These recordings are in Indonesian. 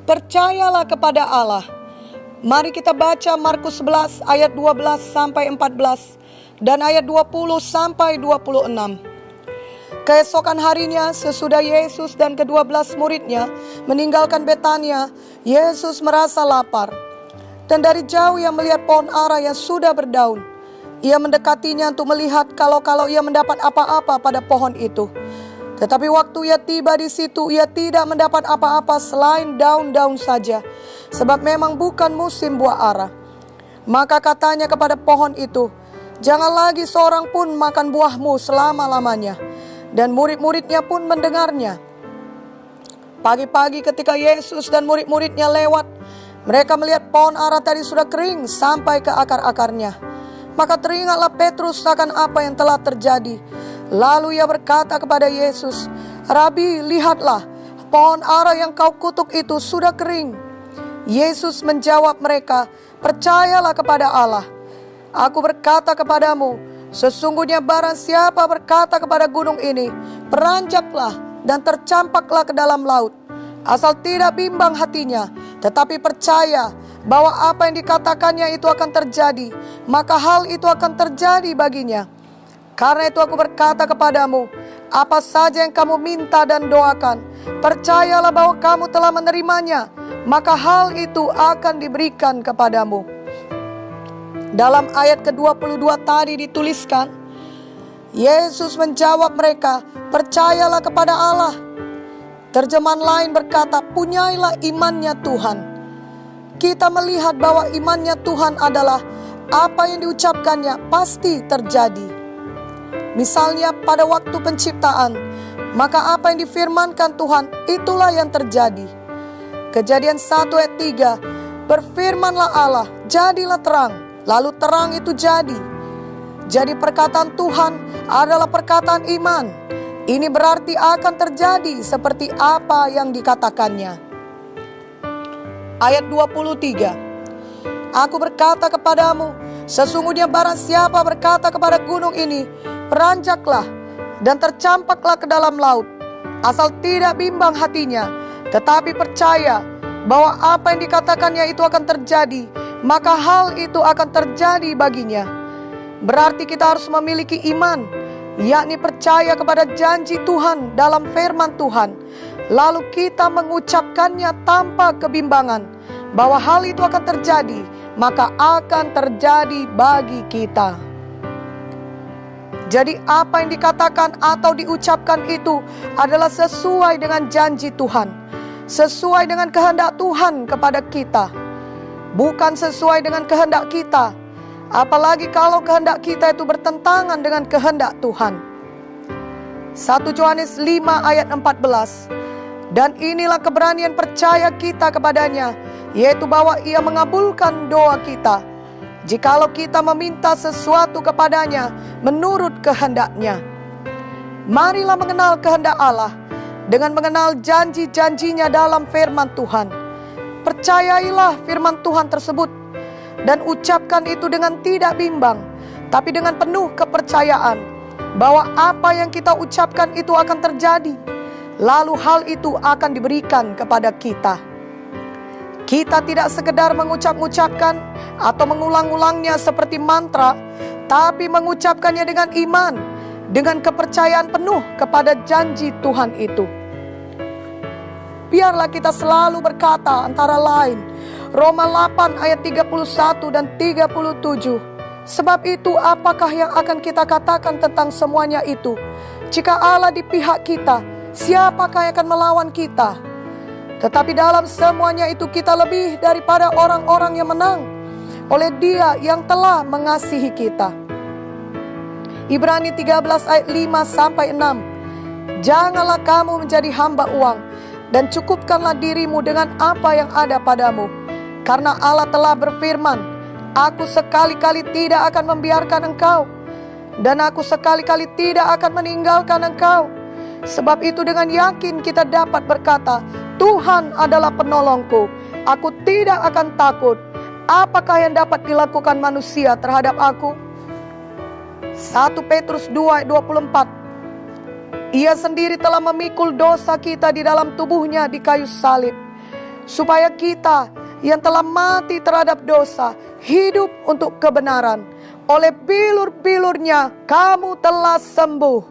Percayalah kepada Allah. Mari kita baca Markus 11 ayat 12 sampai 14 dan ayat 20 sampai 26. Keesokan harinya, sesudah Yesus dan ke-12 muridnya meninggalkan Betania, Yesus merasa lapar. Dan dari jauh ia melihat pohon ara yang sudah berdaun. Ia mendekatinya untuk melihat kalau ia mendapat apa-apa pada pohon itu. Tetapi waktu ia tiba di situ, ia tidak mendapat apa-apa selain daun-daun saja, sebab memang bukan musim buah ara. Maka katanya kepada pohon itu, "Jangan lagi seorang pun makan buahmu selama-lamanya." Dan murid-muridnya pun mendengarnya. Pagi-pagi ketika Yesus dan murid-muridnya lewat, mereka melihat pohon ara tadi sudah kering sampai ke akar-akarnya. Maka teringatlah Petrus akan apa yang telah terjadi. Lalu ia berkata kepada Yesus, "Rabi, lihatlah, pohon ara yang kau kutuk itu sudah kering." Yesus menjawab mereka, "Percayalah kepada Allah. Aku berkata kepadamu, sesungguhnya barang siapa berkata kepada gunung ini, 'Beranjaklah dan tercampaklah ke dalam laut,' asal tidak bimbang hatinya, tetapi percaya bahwa apa yang dikatakannya itu akan terjadi, maka hal itu akan terjadi baginya. Karena itu aku berkata kepadamu, apa saja yang kamu minta dan doakan, percayalah bahwa kamu telah menerimanya, maka hal itu akan diberikan kepadamu." Dalam ayat ke-22 tadi dituliskan, Yesus menjawab mereka, "Percayalah kepada Allah." Terjemahan lain berkata, "Punyailah imannya Tuhan." Kita melihat bahwa imannya Tuhan adalah apa yang diucapkannya pasti terjadi. Misalnya pada waktu penciptaan, maka apa yang difirmankan Tuhan, itulah yang terjadi. Kejadian 1 ayat 3, "Berfirmanlah Allah, jadilah terang, lalu terang itu jadi." Jadi perkataan Tuhan adalah perkataan iman. Ini berarti akan terjadi seperti apa yang dikatakannya. Ayat 23, "Aku berkata kepadamu, sesungguhnya barang siapa berkata kepada gunung ini, 'Beranjaklah dan tercampaklah ke dalam laut,' asal tidak bimbang hatinya, tetapi percaya bahwa apa yang dikatakannya itu akan terjadi, maka hal itu akan terjadi baginya." Berarti kita harus memiliki iman, yakni percaya kepada janji Tuhan dalam firman Tuhan. Lalu kita mengucapkannya tanpa kebimbangan bahwa hal itu akan terjadi, maka akan terjadi bagi kita. Jadi apa yang dikatakan atau diucapkan itu adalah sesuai dengan janji Tuhan, sesuai dengan kehendak Tuhan kepada kita, bukan sesuai dengan kehendak kita. Apalagi kalau kehendak kita itu bertentangan dengan kehendak Tuhan. 1 Yohanes 5 ayat 14, "Dan inilah keberanian percaya kita kepadanya, yaitu bahwa ia mengabulkan doa kita, jikalau kita meminta sesuatu kepadanya menurut kehendaknya." Marilah mengenal kehendak Allah dengan mengenal janji-janjinya dalam firman Tuhan. Percayailah firman Tuhan tersebut dan ucapkan itu dengan tidak bimbang, tapi dengan penuh kepercayaan bahwa apa yang kita ucapkan itu akan terjadi. Lalu hal itu akan diberikan kepada kita. Kita tidak sekedar mengucap-ucapkan atau mengulang-ulangnya seperti mantra, tapi mengucapkannya dengan iman, dengan kepercayaan penuh kepada janji Tuhan itu. Biarlah kita selalu berkata antara lain, Roma 8 ayat 31 dan 37. "Sebab itu apakah yang akan kita katakan tentang semuanya itu? Jika Allah di pihak kita, siapakah yang akan melawan kita? Tetapi dalam semuanya itu kita lebih daripada orang-orang yang menang oleh Dia yang telah mengasihi kita." Ibrani 13 ayat 5 sampai 6. "Janganlah kamu menjadi hamba uang, dan cukupkanlah dirimu dengan apa yang ada padamu. Karena Allah telah berfirman, 'Aku sekali-kali tidak akan membiarkan engkau, dan aku sekali-kali tidak akan meninggalkan engkau.' Sebab itu dengan yakin kita dapat berkata, 'Tuhan adalah penolongku, aku tidak akan takut. Apakah yang dapat dilakukan manusia terhadap aku?' 1 Petrus 2 ayat 24. "Ia sendiri telah memikul dosa kita di dalam tubuhnya di kayu salib, supaya kita yang telah mati terhadap dosa hidup untuk kebenaran. Oleh bilur-bilurnya kamu telah sembuh.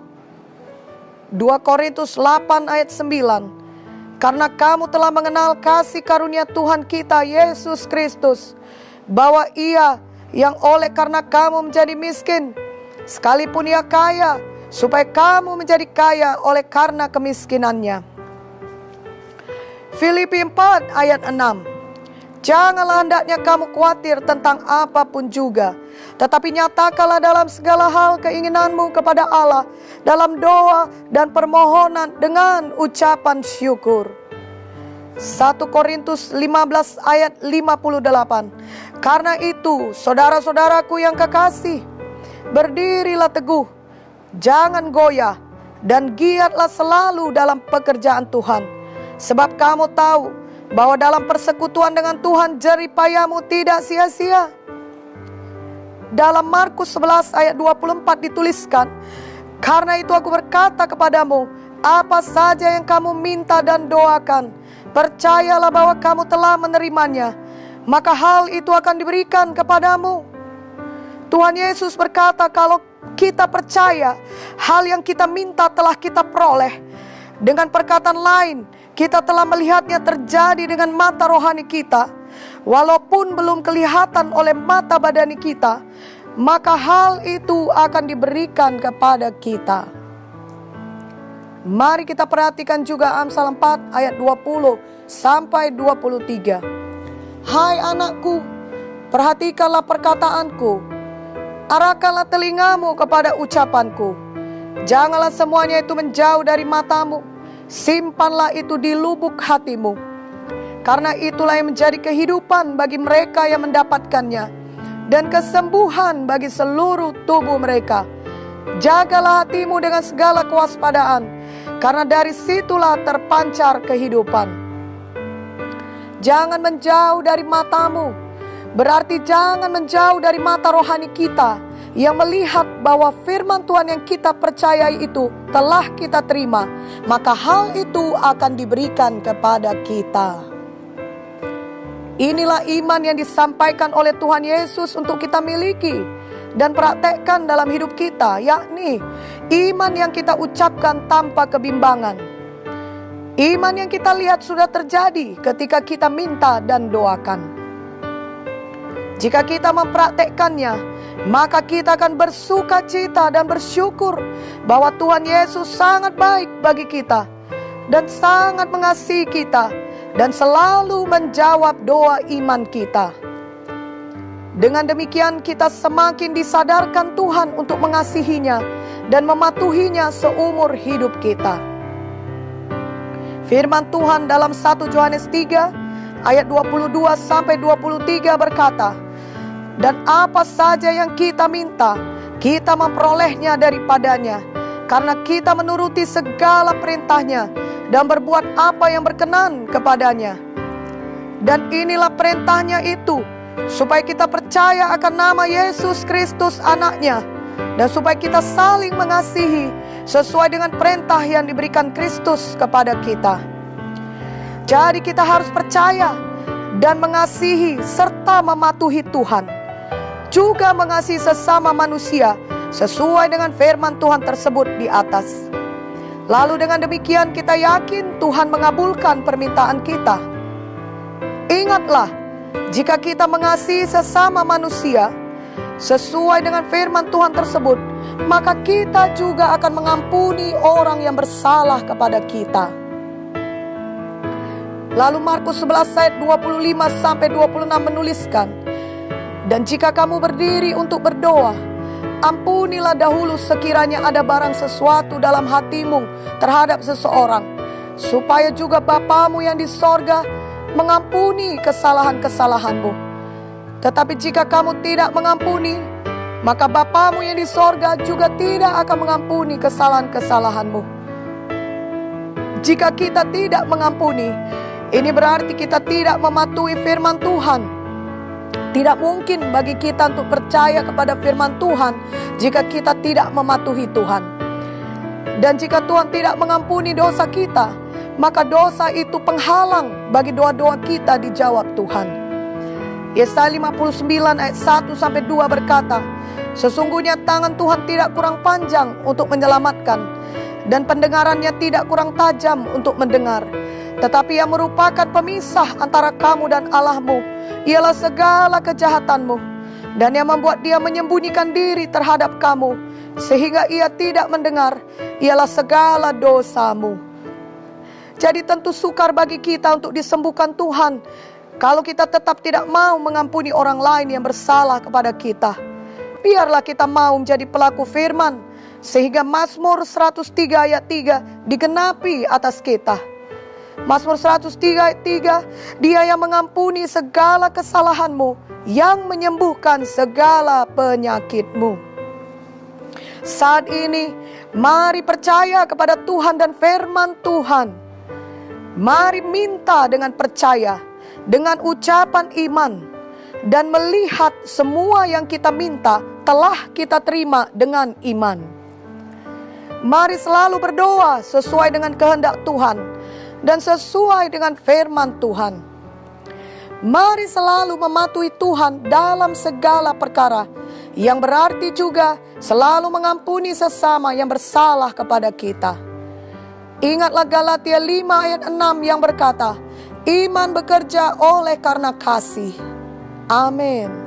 2 Korintus 8 ayat 9. Karena kamu telah mengenal kasih karunia Tuhan kita Yesus Kristus, bahwa Ia yang oleh karena kamu menjadi miskin, sekalipun Ia kaya, supaya kamu menjadi kaya oleh karena kemiskinannya. Filipi 4 ayat 6. Janganlah hendaknya kamu khawatir tentang apapun juga, tetapi nyatakanlah dalam segala hal keinginanmu kepada Allah dalam doa dan permohonan dengan ucapan syukur. 1 Korintus 15 ayat 58. Karena itu, saudara-saudaraku yang kekasih, berdirilah teguh, jangan goyah, dan giatlah selalu dalam pekerjaan Tuhan. Sebab kamu tahu bahwa dalam persekutuan dengan Tuhan jerih payahmu tidak sia-sia. Dalam Markus 11 ayat 24 dituliskan, karena itu aku berkata kepadamu, apa saja yang kamu minta dan doakan, percayalah bahwa kamu telah menerimanya, maka hal itu akan diberikan kepadamu. Tuhan Yesus berkata, kalau kita percaya hal yang kita minta telah kita peroleh. Dengan perkataan lain, kita telah melihatnya terjadi dengan mata rohani kita, walaupun belum kelihatan oleh mata badani kita, maka hal itu akan diberikan kepada kita. Mari kita perhatikan juga Amsal 4 ayat 20 sampai 23. Hai anakku, perhatikanlah perkataanku, arahkanlah telingamu kepada ucapanku. Janganlah semuanya itu menjauh dari matamu, simpanlah itu di lubuk hatimu. Karena itulah yang menjadi kehidupan bagi mereka yang mendapatkannya, dan kesembuhan bagi seluruh tubuh mereka. Jagalah hatimu dengan segala kewaspadaan, karena dari situlah terpancar kehidupan. Jangan menjauh dari matamu, berarti jangan menjauh dari mata rohani kita, yang melihat bahwa firman Tuhan yang kita percayai itu telah kita terima, maka hal itu akan diberikan kepada kita. Inilah iman yang disampaikan oleh Tuhan Yesus untuk kita miliki dan praktekkan dalam hidup kita, yakni iman yang kita ucapkan tanpa kebimbangan. Iman yang kita lihat sudah terjadi ketika kita minta dan doakan. Jika kita mempraktekkannya, maka kita akan bersuka cita dan bersyukur bahwa Tuhan Yesus sangat baik bagi kita dan sangat mengasihi kita dan selalu menjawab doa iman kita. Dengan demikian kita semakin disadarkan Tuhan untuk mengasihinya dan mematuhinya seumur hidup kita. Firman Tuhan dalam 1 Yohanes 3 ayat 22 sampai 23 berkata, dan apa saja yang kita minta, kita memperolehnya daripadanya, karena kita menuruti segala perintahnya dan berbuat apa yang berkenan kepadanya. Dan inilah perintahnya itu, supaya kita percaya akan nama Yesus Kristus anaknya, dan supaya kita saling mengasihi sesuai dengan perintah yang diberikan Kristus kepada kita. Jadi kita harus percaya dan mengasihi serta mematuhi Tuhan, juga mengasihi sesama manusia sesuai dengan firman Tuhan tersebut di atas. Lalu dengan demikian kita yakin Tuhan mengabulkan permintaan kita. Ingatlah, jika kita mengasihi sesama manusia sesuai dengan firman Tuhan tersebut, maka kita juga akan mengampuni orang yang bersalah kepada kita. Lalu Markus 11 ayat 25 sampai 26 menuliskan, dan jika kamu berdiri untuk berdoa, ampunilah dahulu sekiranya ada barang sesuatu dalam hatimu terhadap seseorang, supaya juga Bapamu yang di sorga mengampuni kesalahan-kesalahanmu. Tetapi jika kamu tidak mengampuni, maka Bapamu yang di sorga juga tidak akan mengampuni kesalahan-kesalahanmu. Jika kita tidak mengampuni, ini berarti kita tidak mematuhi firman Tuhan. Tidak mungkin bagi kita untuk percaya kepada firman Tuhan jika kita tidak mematuhi Tuhan. Dan jika Tuhan tidak mengampuni dosa kita, maka dosa itu penghalang bagi doa-doa kita dijawab Tuhan. Yesaya 59 ayat 1-2 berkata, sesungguhnya tangan Tuhan tidak kurang panjang untuk menyelamatkan, dan pendengarannya tidak kurang tajam untuk mendengar. Tetapi yang merupakan pemisah antara kamu dan Allahmu ialah segala kejahatanmu, dan yang membuat dia menyembunyikan diri terhadap kamu sehingga ia tidak mendengar ialah segala dosamu. Jadi tentu sukar bagi kita untuk disembuhkan Tuhan kalau kita tetap tidak mau mengampuni orang lain yang bersalah kepada kita. Biarlah kita mau menjadi pelaku firman, sehingga Mazmur 103 ayat 3 digenapi atas kita. Mazmur 103 ayat 3, Dia yang mengampuni segala kesalahanmu, yang menyembuhkan segala penyakitmu. Saat ini, mari percaya kepada Tuhan dan firman Tuhan. Mari minta dengan percaya, dengan ucapan iman, dan melihat semua yang kita minta telah kita terima dengan iman. Mari selalu berdoa sesuai dengan kehendak Tuhan dan sesuai dengan firman Tuhan. Mari selalu mematuhi Tuhan dalam segala perkara, yang berarti juga selalu mengampuni sesama yang bersalah kepada kita. Ingatlah Galatia 5 ayat 6 yang berkata, iman bekerja oleh karena kasih. Amin.